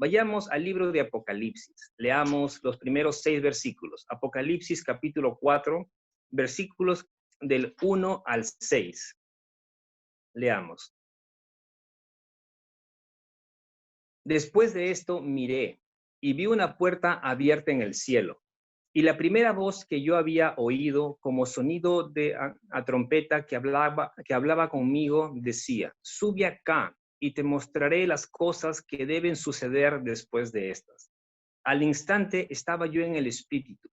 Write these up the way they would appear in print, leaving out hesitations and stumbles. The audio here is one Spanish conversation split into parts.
Vayamos al libro de Apocalipsis. Leamos los primeros 6 versículos. Apocalipsis capítulo 4, versículos del 1 al 6. Leamos. Después de esto miré y vi una puerta abierta en el cielo. Y la primera voz que yo había oído como sonido de a trompeta que hablaba conmigo decía: sube acá y te mostraré las cosas que deben suceder después de estas. Al instante estaba yo en el espíritu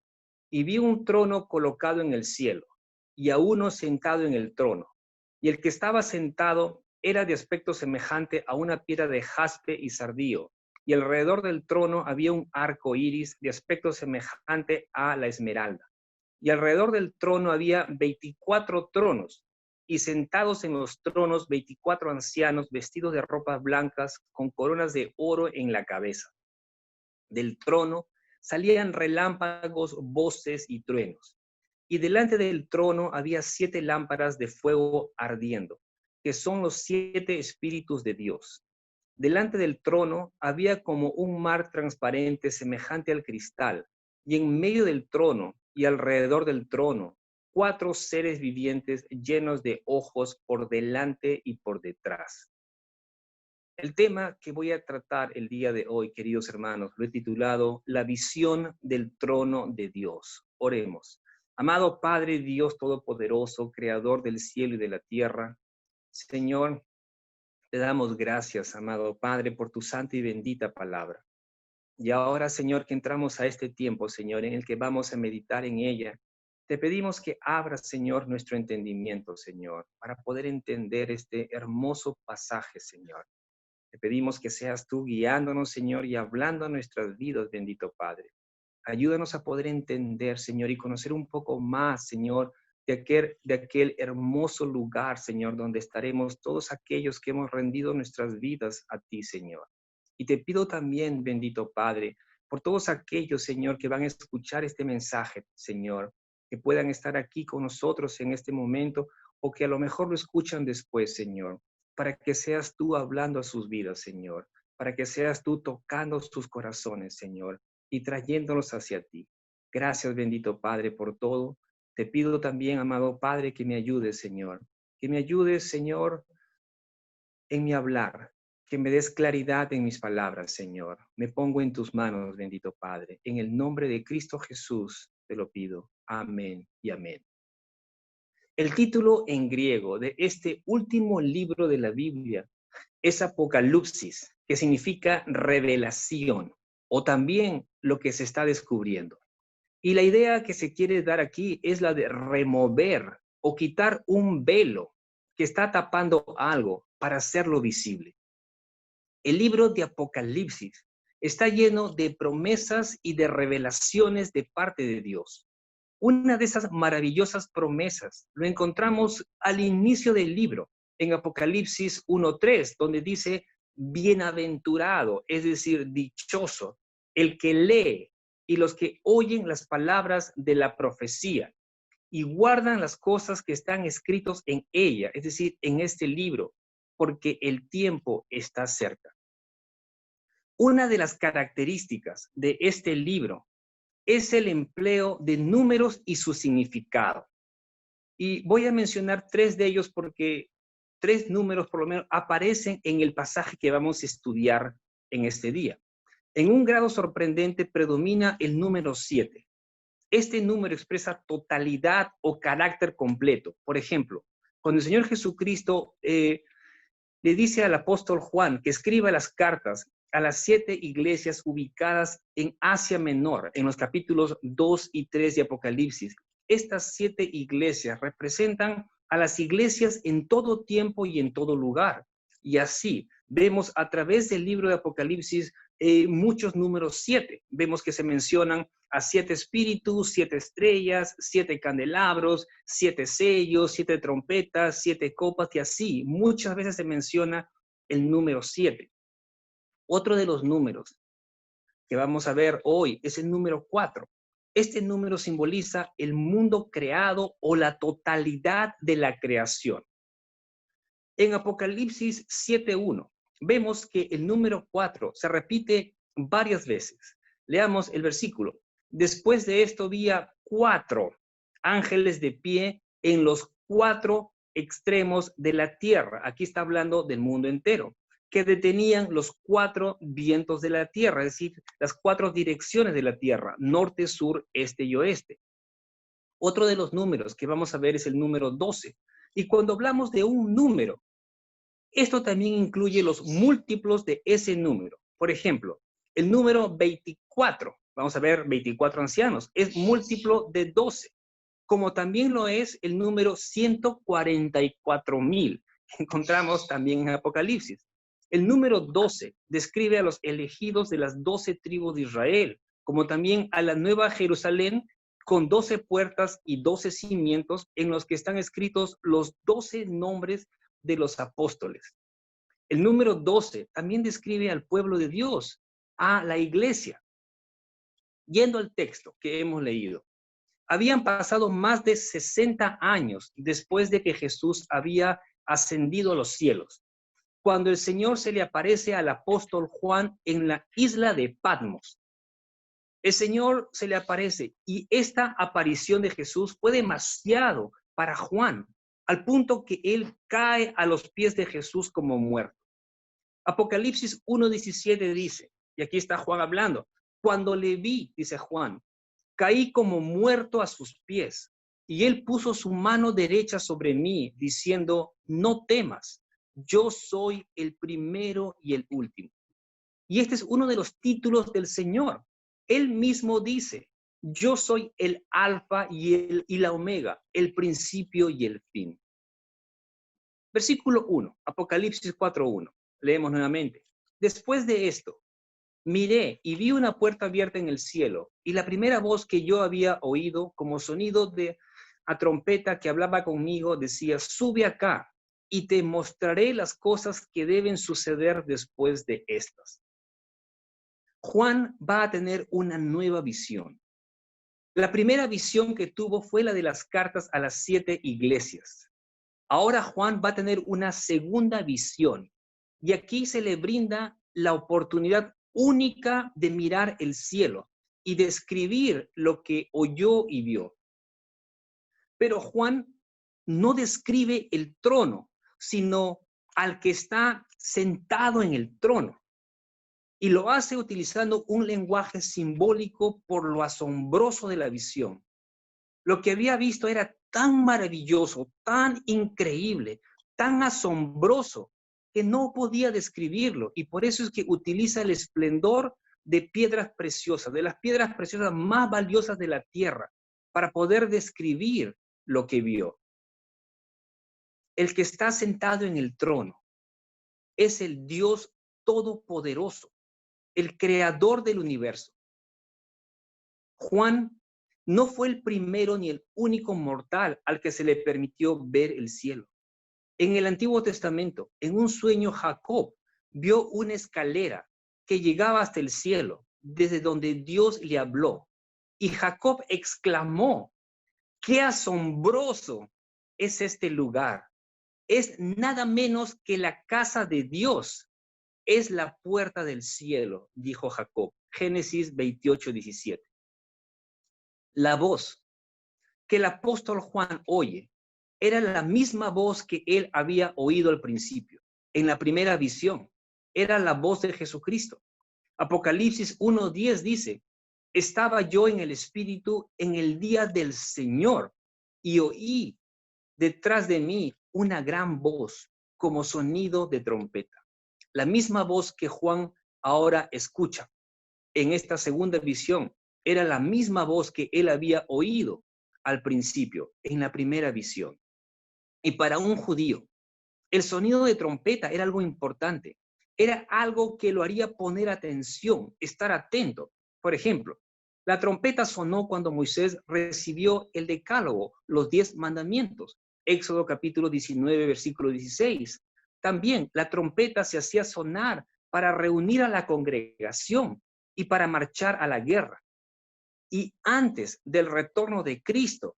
y vi un trono colocado en el cielo y a uno sentado en el trono. Y el que estaba sentado era de aspecto semejante a una piedra de jaspe y sardío, y alrededor del trono había un arco iris de aspecto semejante a la esmeralda. Y alrededor del trono había 24 tronos, y sentados en los tronos 24 ancianos vestidos de ropas blancas con coronas de oro en la cabeza. Del trono salían relámpagos, voces y truenos. Y delante del trono había 7 lámparas de fuego ardiendo, que son los 7 espíritus de Dios. Delante del trono había como un mar transparente semejante al cristal, y en medio del trono y alrededor del trono, 4 seres vivientes llenos de ojos por delante y por detrás. El tema que voy a tratar el día de hoy, queridos hermanos, lo he titulado La visión del trono de Dios. Oremos. Amado Padre Dios Todopoderoso, Creador del cielo y de la tierra, Señor, te damos gracias, amado Padre, por tu santa y bendita palabra. Y ahora, Señor, que entramos a este tiempo, Señor, en el que vamos a meditar en ella, te pedimos que abras, Señor, nuestro entendimiento, Señor, para poder entender este hermoso pasaje, Señor. Te pedimos que seas tú guiándonos, Señor, y hablando a nuestras vidas, bendito Padre. Ayúdanos a poder entender, Señor, y conocer un poco más, Señor, de aquel hermoso lugar, Señor, donde estaremos todos aquellos que hemos rendido nuestras vidas a ti, Señor. Y te pido también, bendito Padre, por todos aquellos, Señor, que van a escuchar este mensaje, Señor, que puedan estar aquí con nosotros en este momento o que a lo mejor lo escuchan después, Señor, para que seas tú hablando a sus vidas, Señor, para que seas tú tocando sus corazones, Señor, y trayéndolos hacia ti. Gracias, bendito Padre, por todo. Te pido también, amado Padre, que me ayudes, Señor. Que me ayudes, Señor, en mi hablar. Que me des claridad en mis palabras, Señor. Me pongo en tus manos, bendito Padre. En el nombre de Cristo Jesús te lo pido. Amén y amén. El título en griego de este último libro de la Biblia es Apocalipsis, que significa revelación, o también lo que se está descubriendo. Y la idea que se quiere dar aquí es la de remover o quitar un velo que está tapando algo para hacerlo visible. El libro de Apocalipsis está lleno de promesas y de revelaciones de parte de Dios. Una de esas maravillosas promesas lo encontramos al inicio del libro, en Apocalipsis 1:3, donde dice, bienaventurado, es decir, dichoso, el que lee y los que oyen las palabras de la profecía y guardan las cosas que están escritos en ella, es decir, en este libro, porque el tiempo está cerca. Una de las características de este libro es el empleo de números y su significado. Y voy a mencionar 3 de ellos porque 3 números por lo menos aparecen en el pasaje que vamos a estudiar en este día. En un grado sorprendente predomina el número 7. Este número expresa totalidad o carácter completo. Por ejemplo, cuando el Señor Jesucristo le dice al apóstol Juan que escriba las cartas a las 7 iglesias ubicadas en Asia Menor, en los capítulos 2 y 3 de Apocalipsis. Estas 7 iglesias representan a las iglesias en todo tiempo y en todo lugar. Y así vemos a través del libro de Apocalipsis muchos números 7. Vemos que se mencionan a 7 espíritus, 7 estrellas, 7 candelabros, 7 sellos, 7 trompetas, 7 copas y así. Muchas veces se menciona el número 7. Otro de los números que vamos a ver hoy es el número 4. Este número simboliza el mundo creado o la totalidad de la creación. En Apocalipsis 7:1 vemos que el número 4 se repite varias veces. Leamos el versículo. Después de esto vi a 4 ángeles de pie en los 4 extremos de la tierra. Aquí está hablando del mundo entero, que detenían los 4 vientos de la tierra, es decir, las 4 direcciones de la tierra, norte, sur, este y oeste. Otro de los números que vamos a ver es el número 12. Y cuando hablamos de un número, esto también incluye los múltiplos de ese número. Por ejemplo, el número 24, vamos a ver 24 ancianos, es múltiplo de 12, como también lo es el número 144,000, que encontramos también en Apocalipsis. El número 12 describe a los elegidos de las 12 tribus de Israel, como también a la Nueva Jerusalén, con 12 puertas y 12 cimientos en los que están escritos los 12 nombres de los apóstoles. El número 12 también describe al pueblo de Dios, a la iglesia. Yendo al texto que hemos leído, habían pasado más de 60 años después de que Jesús había ascendido a los cielos, cuando el Señor se le aparece al apóstol Juan en la isla de Patmos. El Señor se le aparece y esta aparición de Jesús fue demasiado para Juan, al punto que él cae a los pies de Jesús como muerto. Apocalipsis 1:17 dice, y aquí está Juan hablando, cuando le vi, dice Juan, caí como muerto a sus pies, y él puso su mano derecha sobre mí, diciendo, no temas, yo soy el primero y el último. Y este es uno de los títulos del Señor. Él mismo dice, yo soy el alfa y la omega, el principio y el fin. Versículo 1, Apocalipsis 4:1. Leemos nuevamente. Después de esto, miré y vi una puerta abierta en el cielo, y la primera voz que yo había oído, como sonido de a trompeta que hablaba conmigo, decía, sube acá y te mostraré las cosas que deben suceder después de estas. Juan va a tener una nueva visión. La primera visión que tuvo fue la de las cartas a las 7 iglesias. Ahora Juan va a tener una segunda visión, y aquí se le brinda la oportunidad única de mirar el cielo y de escribir lo que oyó y vio. Pero Juan no describe el trono, sino al que está sentado en el trono. Y lo hace utilizando un lenguaje simbólico por lo asombroso de la visión. Lo que había visto era tan maravilloso, tan increíble, tan asombroso, que no podía describirlo. Y por eso es que utiliza el esplendor de piedras preciosas, de las piedras preciosas más valiosas de la tierra, para poder describir lo que vio. El que está sentado en el trono es el Dios todopoderoso, el creador del universo. Juan no fue el primero ni el único mortal al que se le permitió ver el cielo. En el Antiguo Testamento, en un sueño, Jacob vio una escalera que llegaba hasta el cielo, desde donde Dios le habló. Y Jacob exclamó, ¡qué asombroso es este lugar! Es nada menos que la casa de Dios. Es la puerta del cielo, dijo Jacob. Génesis 28:17. La voz que el apóstol Juan oye era la misma voz que él había oído al principio, en la primera visión. Era la voz de Jesucristo. Apocalipsis 1:10 dice, estaba yo en el Espíritu en el día del Señor y oí detrás de mí una gran voz como sonido de trompeta. La misma voz que Juan ahora escucha en esta segunda visión era la misma voz que él había oído al principio, en la primera visión. Y para un judío, el sonido de trompeta era algo importante. Era algo que lo haría poner atención, estar atento. Por ejemplo, la trompeta sonó cuando Moisés recibió el decálogo, los 10 mandamientos. Éxodo capítulo 19, versículo 16. También la trompeta se hacía sonar para reunir a la congregación y para marchar a la guerra. Y antes del retorno de Cristo,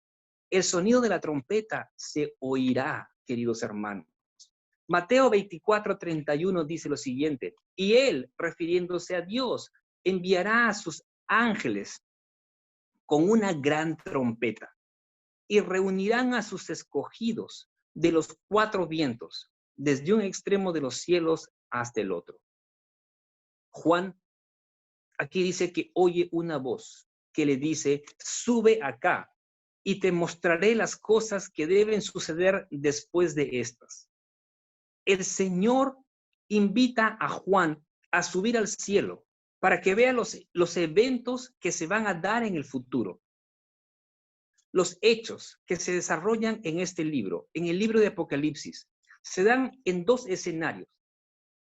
el sonido de la trompeta se oirá, queridos hermanos. Mateo 24:31 dice lo siguiente, y él, refiriéndose a Dios, enviará a sus ángeles con una gran trompeta y reunirán a sus escogidos de los cuatro vientos, desde un extremo de los cielos hasta el otro. Juan aquí dice que oye una voz que le dice, sube acá y te mostraré las cosas que deben suceder después de estas. El Señor invita a Juan a subir al cielo para que vea los eventos que se van a dar en el futuro. Los hechos que se desarrollan en este libro, en el libro de Apocalipsis, se dan en dos escenarios,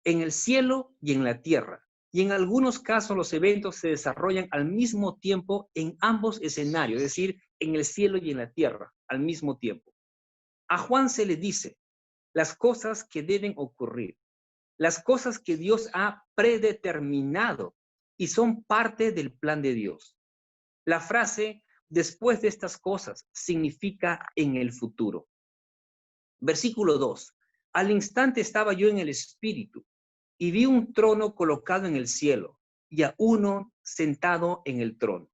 en el cielo y en la tierra. Y en algunos casos los eventos se desarrollan al mismo tiempo en ambos escenarios, es decir, en el cielo y en la tierra, al mismo tiempo. A Juan se le dice las cosas que deben ocurrir, las cosas que Dios ha predeterminado y son parte del plan de Dios. La frase después de estas cosas significa en el futuro. Versículo 2. Al instante estaba yo en el espíritu y vi un trono colocado en el cielo y a uno sentado en el trono.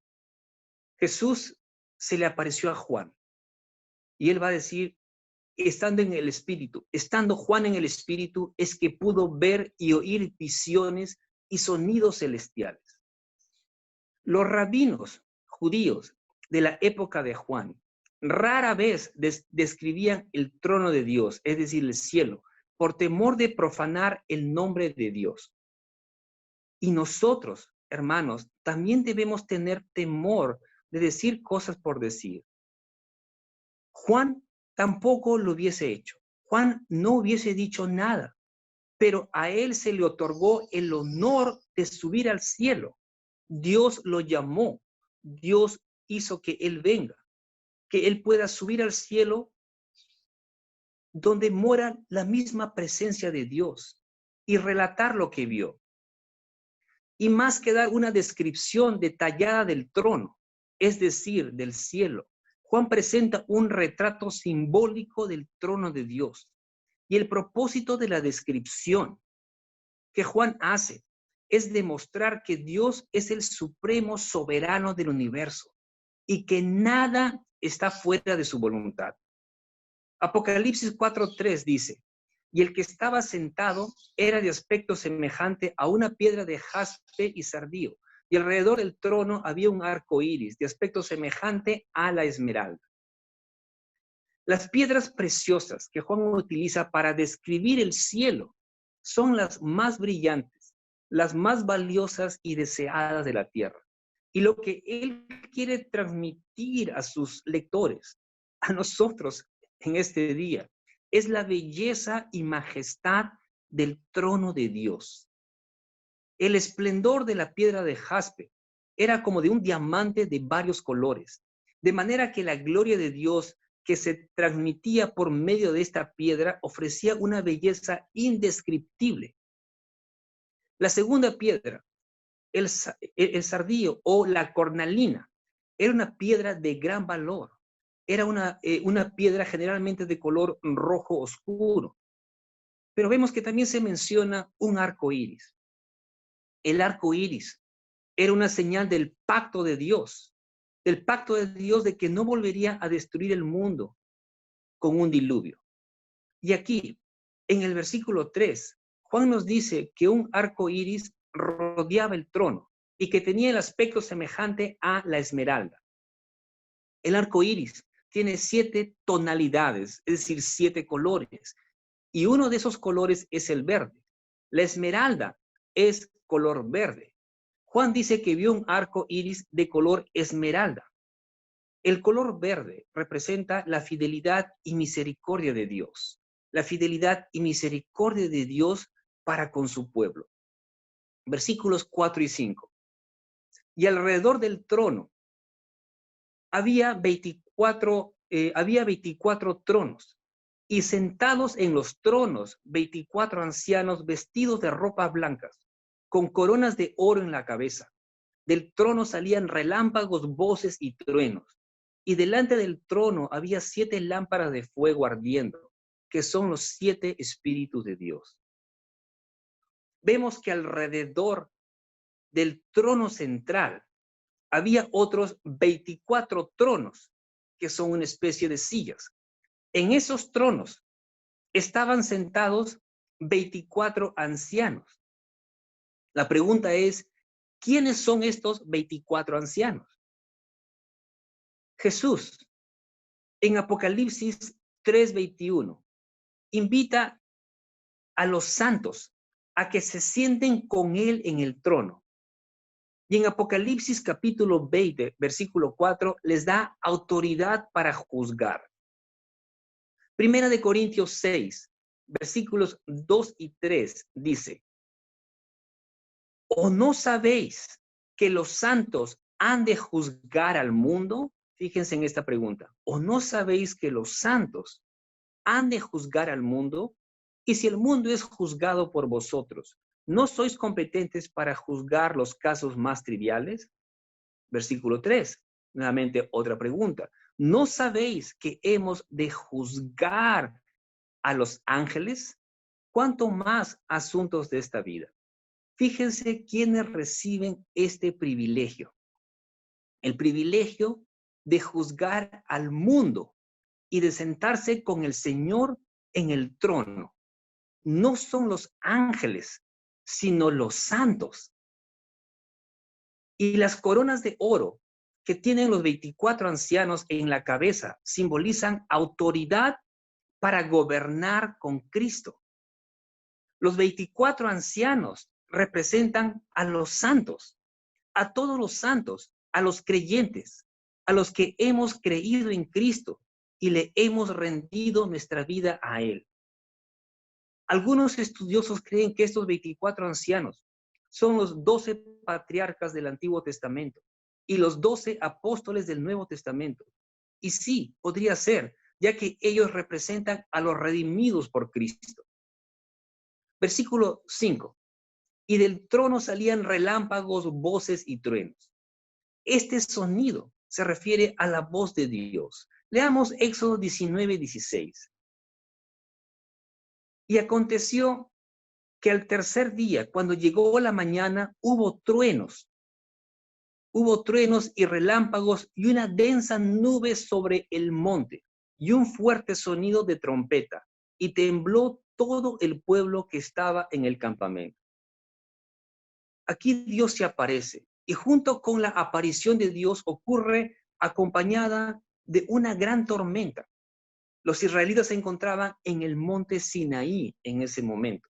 Jesús se le apareció a Juan y él va a decir, estando en el espíritu, estando Juan en el espíritu, es que pudo ver y oír visiones y sonidos celestiales. Los rabinos judíos de la época de Juan rara vez describían el trono de Dios, es decir, el cielo, por temor de profanar el nombre de Dios. Y nosotros, hermanos, también debemos tener temor de decir cosas por decir. Juan tampoco lo hubiese hecho. Juan no hubiese dicho nada, pero a él se le otorgó el honor de subir al cielo. Dios lo llamó, Dios hizo que él venga, que él pueda subir al cielo donde mora la misma presencia de Dios y relatar lo que vio. Y más que dar una descripción detallada del trono, es decir, del cielo, Juan presenta un retrato simbólico del trono de Dios. Y el propósito de la descripción que Juan hace es demostrar que Dios es el supremo soberano del universo y que nada está fuera de su voluntad. Apocalipsis 4:3 dice, y el que estaba sentado era de aspecto semejante a una piedra de jaspe y sardío, y alrededor del trono había un arco iris de aspecto semejante a la esmeralda. Las piedras preciosas que Juan utiliza para describir el cielo son las más brillantes, las más valiosas y deseadas de la tierra. Y lo que él quiere transmitir a sus lectores, a nosotros en este día, es la belleza y majestad del trono de Dios. El esplendor de la piedra de jaspe era como de un diamante de varios colores, de manera que la gloria de Dios que se transmitía por medio de esta piedra ofrecía una belleza indescriptible. La segunda piedra, el sardío o la cornalina, era una piedra de gran valor. Era una piedra generalmente de color rojo oscuro. Pero vemos que también se menciona un arco iris. El arco iris era una señal del pacto de Dios de que no volvería a destruir el mundo con un diluvio. Y aquí, en el versículo 3, Juan nos dice que un arco iris rodeaba el trono y que tenía el aspecto semejante a la esmeralda. El arco iris tiene 7 tonalidades, es decir, 7 colores, y uno de esos colores es el verde. La esmeralda es color verde. Juan dice que vio un arco iris de color esmeralda. El color verde representa la fidelidad y misericordia de Dios. La fidelidad y misericordia de Dios para con su pueblo. Versículos 4 y 5. Y alrededor del trono había 24 tronos, y sentados en los tronos 24 ancianos vestidos de ropas blancas, con coronas de oro en la cabeza. Del trono salían relámpagos, voces y truenos. Y delante del trono había 7 lámparas de fuego ardiendo, que son los 7 espíritus de Dios. Vemos que alrededor del trono central había otros 24 tronos, que son una especie de sillas. En esos tronos estaban sentados 24 ancianos. La pregunta es, ¿quiénes son estos 24 ancianos? Jesús, en Apocalipsis 3:21, invita a los santos a que se sienten con él en el trono. Y en Apocalipsis capítulo 20, versículo 4, les da autoridad para juzgar. Primera de Corintios 6, versículos 2 y 3 dice, ¿o no sabéis que los santos han de juzgar al mundo? Fíjense en esta pregunta. ¿O no sabéis que los santos han de juzgar al mundo? Y si el mundo es juzgado por vosotros, ¿no sois competentes para juzgar los casos más triviales? Versículo 3. Nuevamente otra pregunta. ¿No sabéis que hemos de juzgar a los ángeles? ¿Cuánto más asuntos de esta vida? Fíjense quiénes reciben este privilegio. El privilegio de juzgar al mundo y de sentarse con el Señor en el trono. No son los ángeles, sino los santos. Y las coronas de oro que tienen los 24 ancianos en la cabeza simbolizan autoridad para gobernar con Cristo. Los 24 ancianos representan a los santos, a todos los santos, a los creyentes, a los que hemos creído en Cristo y le hemos rendido nuestra vida a Él. Algunos estudiosos creen que estos 24 ancianos son los 12 patriarcas del Antiguo Testamento y los 12 apóstoles del Nuevo Testamento. Y sí, podría ser, ya que ellos representan a los redimidos por Cristo. Versículo 5. Y del trono salían relámpagos, voces y truenos. Este sonido se refiere a la voz de Dios. Leamos Éxodo 19:16. Y aconteció que al tercer día, cuando llegó la mañana, hubo truenos y relámpagos y una densa nube sobre el monte y un fuerte sonido de trompeta, y tembló todo el pueblo que estaba en el campamento. Aquí Dios se aparece y junto con la aparición de Dios ocurre acompañada de una gran tormenta. Los israelitas se encontraban en el monte Sinaí en ese momento.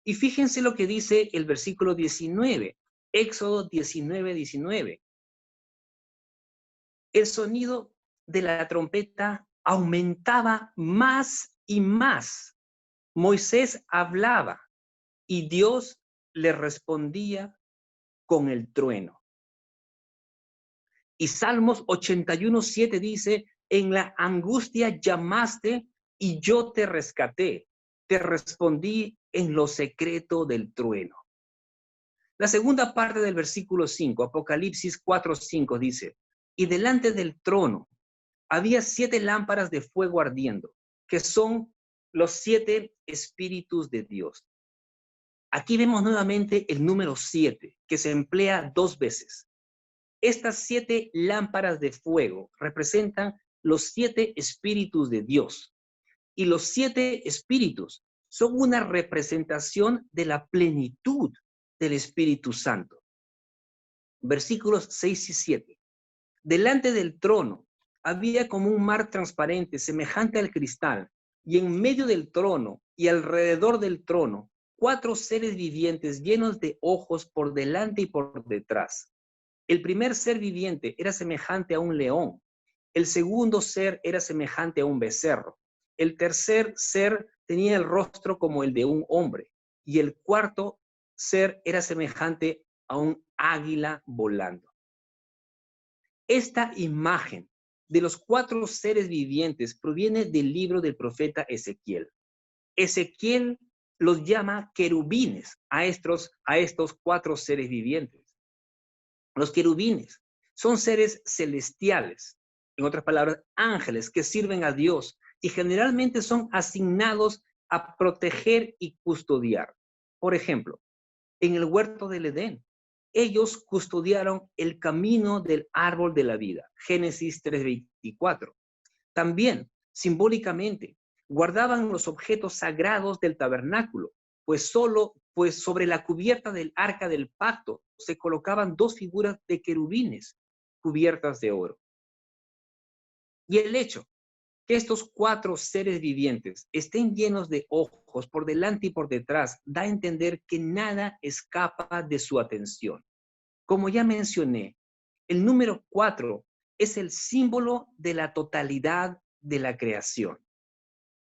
Y fíjense lo que dice el versículo 19, Éxodo 19:19. El sonido de la trompeta aumentaba más y más. Moisés hablaba y Dios le respondía con el trueno. Y Salmos 81:7 dice, en la angustia llamaste y yo te rescaté, te respondí en lo secreto del trueno. La segunda parte del versículo 5, Apocalipsis 4:5 dice, y delante del trono había 7 lámparas de fuego ardiendo, que son los 7 espíritus de Dios. Aquí vemos nuevamente el número 7, que se emplea 2 veces. Estas 7 lámparas de fuego representan los 7 espíritus de Dios. Y los 7 espíritus son una representación de la plenitud del Espíritu Santo. Versículos 6 y 7. Delante del trono había como un mar transparente, semejante al cristal, y en medio del trono y alrededor del trono, 4 seres vivientes llenos de ojos por delante y por detrás. El primer ser viviente era semejante a un león. El segundo ser era semejante a un becerro. El tercer ser tenía el rostro como el de un hombre. Y el cuarto ser era semejante a un águila volando. Esta imagen de los 4 seres vivientes proviene del libro del profeta Ezequiel. Ezequiel los llama querubines a estos 4 seres vivientes. Los querubines son seres celestiales, en otras palabras, ángeles que sirven a Dios y generalmente son asignados a proteger y custodiar. Por ejemplo, en el huerto del Edén, ellos custodiaron el camino del árbol de la vida. Génesis 3:24. También, simbólicamente, guardaban los objetos sagrados del tabernáculo, pues sobre la cubierta del arca del pacto se colocaban dos figuras de querubines cubiertas de oro. Y el hecho que estos cuatro seres vivientes estén llenos de ojos por delante y por detrás da a entender que nada escapa de su atención. Como ya mencioné, el número 4 es el símbolo de la totalidad de la creación.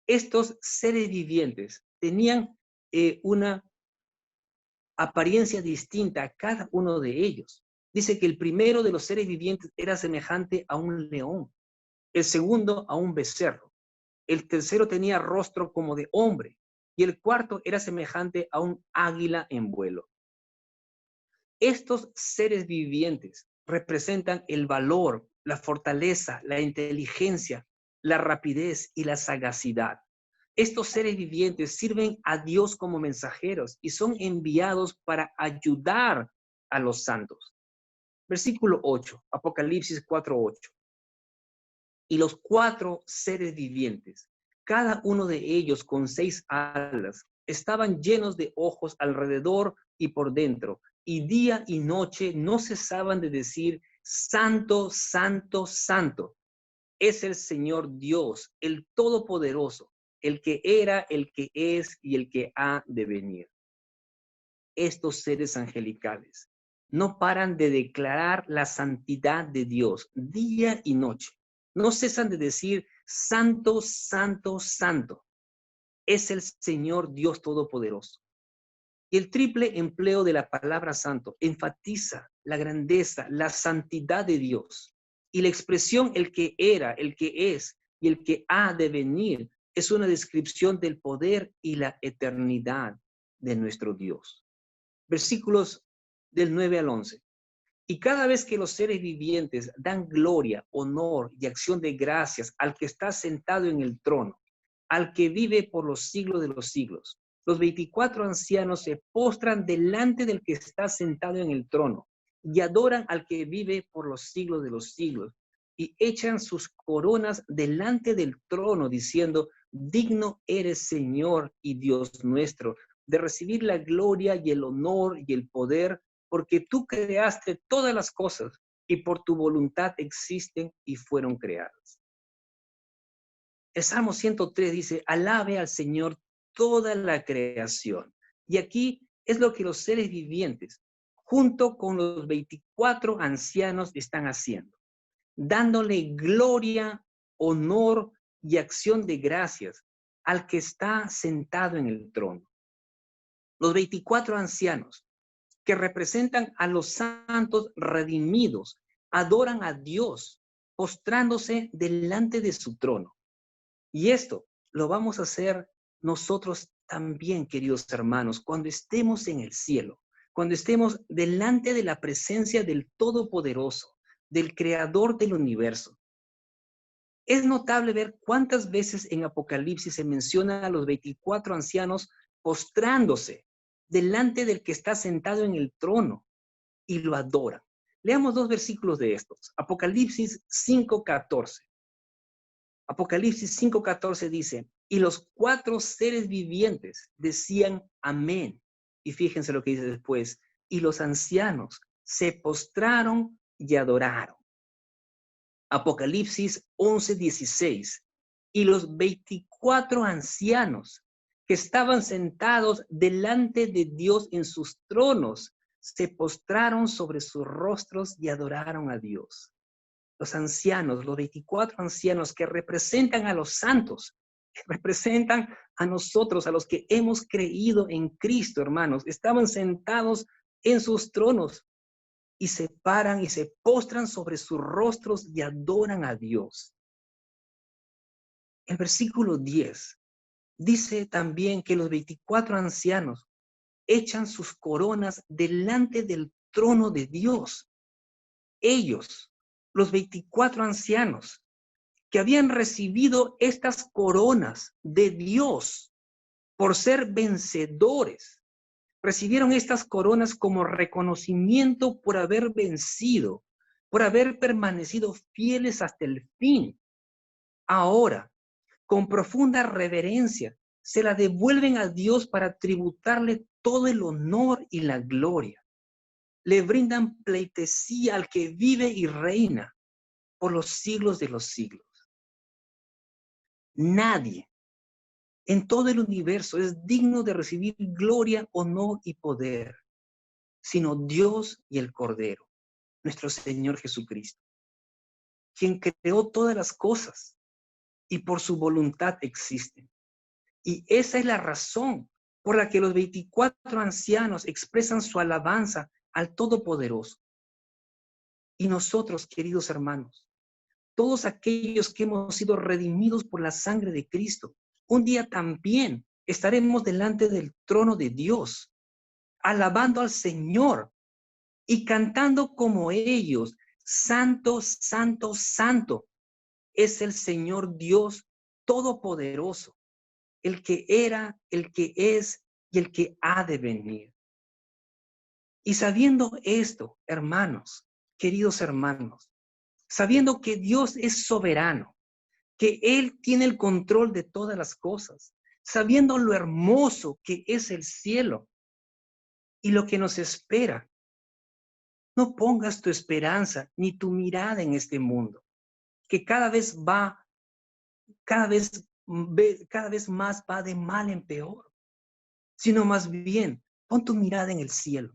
Estos seres vivientes tenían una apariencia distinta a cada uno de ellos. Dice que el primero de los seres vivientes era semejante a un león, el segundo a un becerro, el tercero tenía rostro como de hombre y el cuarto era semejante a un águila en vuelo. Estos seres vivientes representan el valor, la fortaleza, la inteligencia, la rapidez y la sagacidad. Estos seres vivientes sirven a Dios como mensajeros y son enviados para ayudar a los santos. Versículo 8, Apocalipsis 4:8. Y los cuatro seres vivientes, cada uno de ellos con 6 alas, estaban llenos de ojos alrededor y por dentro, y día y noche no cesaban de decir: Santo, Santo, Santo, es el Señor Dios, el Todopoderoso, el que era, el que es y el que ha de venir. Estos seres angelicales no paran de declarar la santidad de Dios día y noche. No cesan de decir: Santo, Santo, Santo, es el Señor Dios Todopoderoso. Y el triple empleo de la palabra santo enfatiza la grandeza, la santidad de Dios. Y la expresión el que era, el que es y el que ha de venir es una descripción del poder y la eternidad de nuestro Dios. Versículos del 9 al 11. Y cada vez que los seres vivientes dan gloria, honor y acción de gracias al que está sentado en el trono, al que vive por los siglos de los siglos, los 24 ancianos se postran delante del que está sentado en el trono y adoran al que vive por los siglos de los siglos y echan sus coronas delante del trono diciendo: digno eres, Señor y Dios nuestro, de recibir la gloria y el honor y el poder, porque tú creaste todas las cosas y por tu voluntad existen y fueron creadas. El Salmo 103 dice: alabe al Señor toda la creación. Y aquí es lo que los seres vivientes, junto con los 24 ancianos, están haciendo, dándole gloria, honor y acción de gracias al que está sentado en el trono. Los 24 ancianos, que representan a los santos redimidos, adoran a Dios, postrándose delante de su trono. Y esto lo vamos a hacer nosotros también, queridos hermanos, cuando estemos en el cielo, cuando estemos delante de la presencia del Todopoderoso, del Creador del universo. Es notable ver cuántas veces en Apocalipsis se menciona a los 24 ancianos postrándose delante del que está sentado en el trono y lo adoran. Leamos 2 versículos de estos. Apocalipsis 5:14. Apocalipsis 5:14 dice: y los 4 seres vivientes decían amén. Y fíjense lo que dice después: y los ancianos se postraron y adoraron. Apocalipsis 11:16. Y los 24 ancianos que estaban sentados delante de Dios en sus tronos se postraron sobre sus rostros y adoraron a Dios. Los ancianos, los 24 ancianos que representan a los santos, que representan a nosotros, a los que hemos creído en Cristo, hermanos, estaban sentados en sus tronos y se paran y se postran sobre sus rostros y adoran a Dios. El versículo 10 dice también que los 24 ancianos echan sus coronas delante del trono de Dios. Ellos, los 24 ancianos, que habían recibido estas coronas de Dios por ser vencedores, recibieron estas coronas como reconocimiento por haber vencido, por haber permanecido fieles hasta el fin. Ahora, con profunda reverencia, se la devuelven a Dios para tributarle todo el honor y la gloria. Le brindan pleitesía al que vive y reina por los siglos de los siglos. Nadie en todo el universo es digno de recibir gloria, honor y poder, sino Dios y el Cordero, nuestro Señor Jesucristo, quien creó todas las cosas y por su voluntad existen. Y esa es la razón por la que los 24 ancianos expresan su alabanza al Todopoderoso. Y nosotros, queridos hermanos, todos aquellos que hemos sido redimidos por la sangre de Cristo, un día también estaremos delante del trono de Dios, alabando al Señor y cantando como ellos, Santo, Santo, Santo, es el Señor Dios Todopoderoso, el que era, el que es y el que ha de venir. Y sabiendo esto, hermanos, queridos hermanos, sabiendo que Dios es soberano, que Él tiene el control de todas las cosas, sabiendo lo hermoso que es el cielo y lo que nos espera, no pongas tu esperanza ni tu mirada en este mundo, que cada vez más va de mal en peor, sino más bien pon tu mirada en el cielo,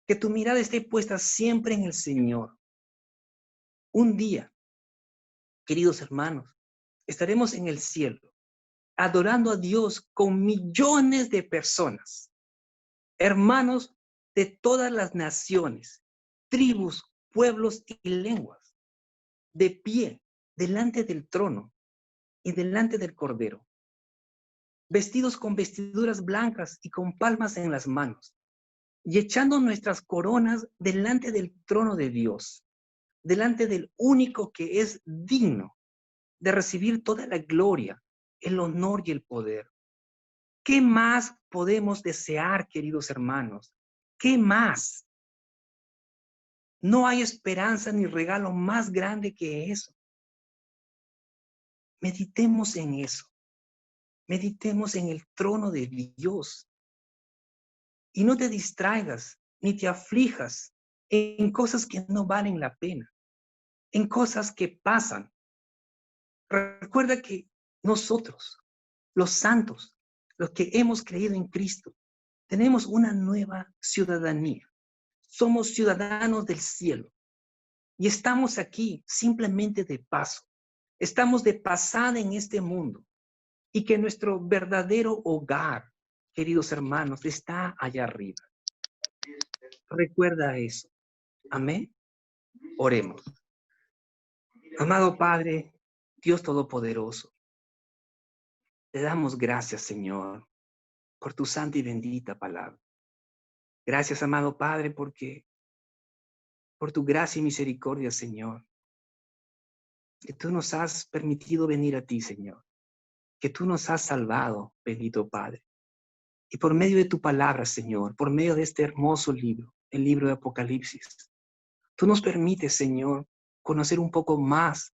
que tu mirada esté puesta siempre en el Señor. Un día, queridos hermanos, estaremos en el cielo, adorando a Dios con millones de personas, hermanos de todas las naciones, tribus, pueblos y lenguas, de pie delante del trono y delante del Cordero, vestidos con vestiduras blancas y con palmas en las manos, y echando nuestras coronas delante del trono de Dios, delante del único que es digno de recibir toda la gloria, el honor y el poder. ¿Qué más podemos desear, queridos hermanos? ¿Qué más? No hay esperanza ni regalo más grande que eso. Meditemos en eso. Meditemos en el trono de Dios. Y no te distraigas ni te aflijas en cosas que no valen la pena, en cosas que pasan. Recuerda que nosotros, los santos, los que hemos creído en Cristo, tenemos una nueva ciudadanía. Somos ciudadanos del cielo y estamos aquí simplemente de paso. Estamos de pasada en este mundo y que nuestro verdadero hogar, queridos hermanos, está allá arriba. Recuerda eso. Amén. Oremos. Amado Padre, Dios Todopoderoso, te damos gracias, Señor, por tu santa y bendita palabra. Gracias, amado Padre, porque por tu gracia y misericordia, Señor, que tú nos has permitido venir a ti, Señor, que tú nos has salvado, bendito Padre. Y por medio de tu palabra, Señor, por medio de este hermoso libro, el libro de Apocalipsis, tú nos permites, Señor, conocer un poco más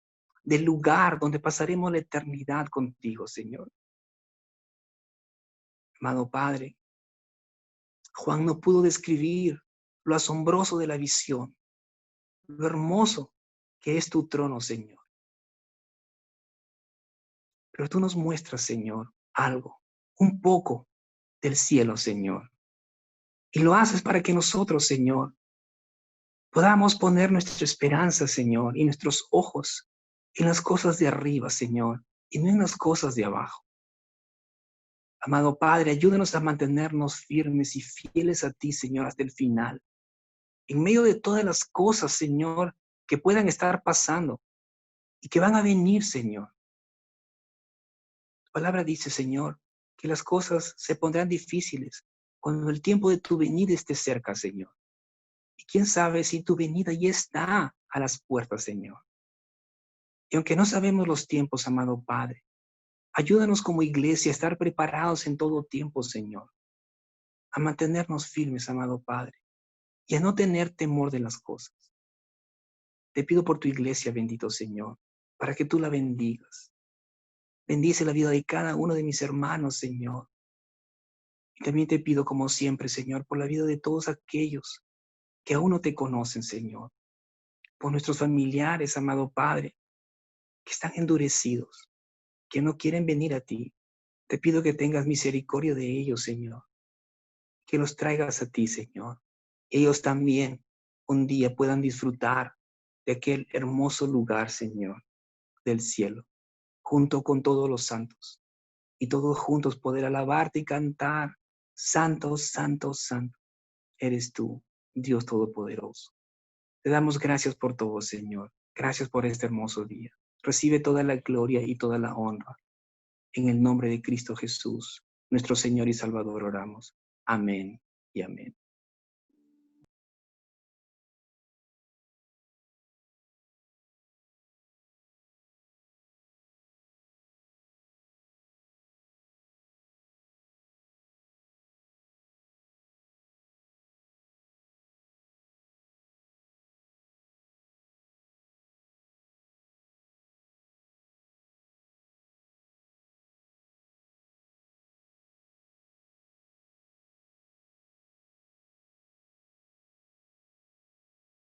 del lugar donde pasaremos la eternidad contigo, Señor. Amado Padre, Juan no pudo describir lo asombroso de la visión, lo hermoso que es tu trono, Señor. Pero tú nos muestras, Señor, algo, un poco del cielo, Señor. Y lo haces para que nosotros, Señor, podamos poner nuestra esperanza, Señor, y nuestros ojos en las cosas de arriba, Señor, y no en las cosas de abajo. Amado Padre, ayúdanos a mantenernos firmes y fieles a ti, Señor, hasta el final. En medio de todas las cosas, Señor, que puedan estar pasando y que van a venir, Señor. Tu palabra dice, Señor, que las cosas se pondrán difíciles cuando el tiempo de tu venida esté cerca, Señor. Y quién sabe si tu venida ya está a las puertas, Señor. Y aunque no sabemos los tiempos, amado Padre, ayúdanos como iglesia a estar preparados en todo tiempo, Señor. a mantenernos firmes, amado Padre, y a no tener temor de las cosas. Te pido por tu iglesia, bendito Señor, para que tú la bendigas. Bendice la vida de cada uno de mis hermanos, Señor. Y también te pido, como siempre, Señor, por la vida de todos aquellos que aún no te conocen, Señor. Por nuestros familiares, amado Padre, que están endurecidos, que no quieren venir a ti. Te pido que tengas misericordia de ellos, Señor. Que los traigas a ti, Señor. Ellos también un día puedan disfrutar de aquel hermoso lugar, Señor, del cielo, junto con todos los santos. Y todos juntos poder alabarte y cantar: Santo, santo, santo, eres tú, Dios Todopoderoso. Te damos gracias por todo, Señor. Gracias por este hermoso día. Recibe toda la gloria y toda la honra. En el nombre de Cristo Jesús, nuestro Señor y Salvador, oramos. Amén y amén.